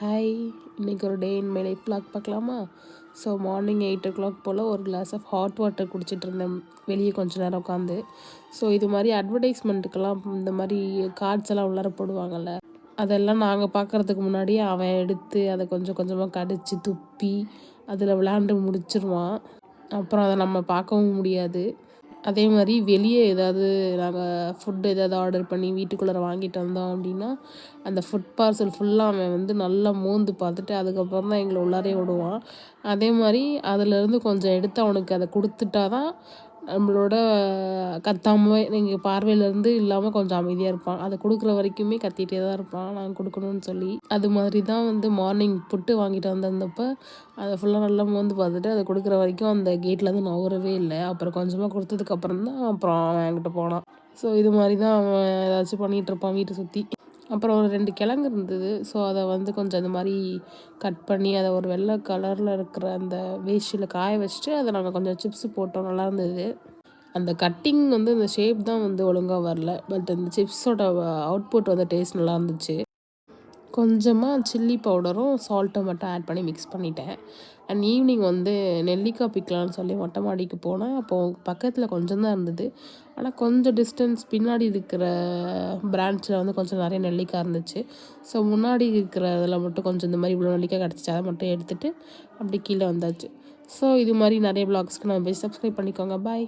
Hi, இன்றைக்கி ஒரு டே in my life vlog பார்க்கலாமா? ஸோ மார்னிங் 8 o'clock போல் ஒரு கிளாஸ் ஆஃப் ஹாட் வாட்டர் குடிச்சிட்டு இருந்தேன் வெளியே கொஞ்ச நேரம் உட்காந்து. ஸோ இது மாதிரி அட்வர்டைஸ்மெண்ட்டுக்கெல்லாம் இந்த மாதிரி கார்ட்ஸ் எல்லாம் உள்ளார போடுவாங்கள்ல, அதெல்லாம் நாங்கள் பார்க்குறதுக்கு முன்னாடியே அவன் எடுத்து அதை கொஞ்சம் கொஞ்சமாக கடித்து துப்பி அதில் விளையாண்டு முடிச்சிருவான். அப்புறம் அதை நம்ம பார்க்கவும் முடியாது. அதே மாதிரி வெளியே ஏதாவது நாங்கள் ஃபுட் ஏதாவது ஆர்டர் பண்ணி வீட்டுக்குள்ளே வாங்கிட்டு வந்தோம் அப்படின்னா, அந்த ஃபுட் பார்சல் ஃபுல்லாக அவன் நல்லா மோந்து பார்த்துட்டு அதுக்கப்புறம் தான் எங்களை உள்ளாரே விடுவான். அதே மாதிரி அதிலேருந்து கொஞ்சம் எடுத்து அவனுக்கு அதை கொடுத்துட்டா தான் நம்மளோட கத்தாமல் எங்கள் பார்வையிலேருந்து இல்லாமல் கொஞ்சம் அமைதியாக இருப்பான். அதை கொடுக்குற வரைக்குமே கத்திகிட்டே தான் இருப்பான் நாங்கள் கொடுக்கணும்னு சொல்லி. அது மாதிரி தான் மார்னிங் புட்டு வாங்கிட்டு வந்திருந்தப்போ அதை ஃபுல்லாக நல்லா மோந்து பார்த்துட்டு அதை கொடுக்குற வரைக்கும் அந்த கேட்லேருந்து நகரவே இல்லை. அப்புறம் கொஞ்சமாக கொடுத்ததுக்கப்புறம் தான் அப்புறம் அவன் என்கிட்ட போனான். ஸோ இது மாதிரி தான் அவன் ஏதாச்சும் பண்ணிகிட்ருப்பான் வீட்டை சுற்றி. அப்புறம் ஒரு 2 கிழங்கு இருந்தது. ஸோ அதை கொஞ்சம் இந்த மாதிரி கட் பண்ணி அதை ஒரு வெள்ளை கலரில் இருக்கிற அந்த வேஷ்டியில் காய வச்சுட்டு அதை நாங்கள் கொஞ்சம் சிப்ஸு போட்டோம். நல்லா இருந்தது. அந்த கட்டிங் இந்த ஷேப் தான் ஒழுங்காக வரல. பட் அந்த சிப்ஸோட அவுட்புட் டேஸ்ட் நல்லா இருந்துச்சு. கொஞ்சமாக சில்லி பவுடரும் சால்ட்டும் மட்டும் ஆட் பண்ணி மிக்ஸ் பண்ணிட்டேன். அண்ட் ஈவினிங் நெல்லிக்காய் பிக்கலான்னு சொல்லி மொட்டை மாடிக்கு போனேன். அப்போது பக்கத்தில் கொஞ்சம் தான் இருந்தது. ஆனால் கொஞ்சம் டிஸ்டன்ஸ் பின்னாடி இருக்கிற பிரான்ச்சில் கொஞ்சம் நிறைய நெல்லிக்காய் இருந்துச்சு. ஸோ முன்னாடி இருக்கிற இதில் மட்டும் கொஞ்சம் இந்த மாதிரி இவ்வளோ நெல்லிக்காய் கிடச்சிச்சு. அதை மட்டும் எடுத்துகிட்டு அப்படி கீழே வந்தாச்சு. ஸோ இது மாதிரி நிறைய vlogsக்கு நம்ம போய் சப்ஸ்கிரைப் பண்ணிக்கோங்க. பாய்.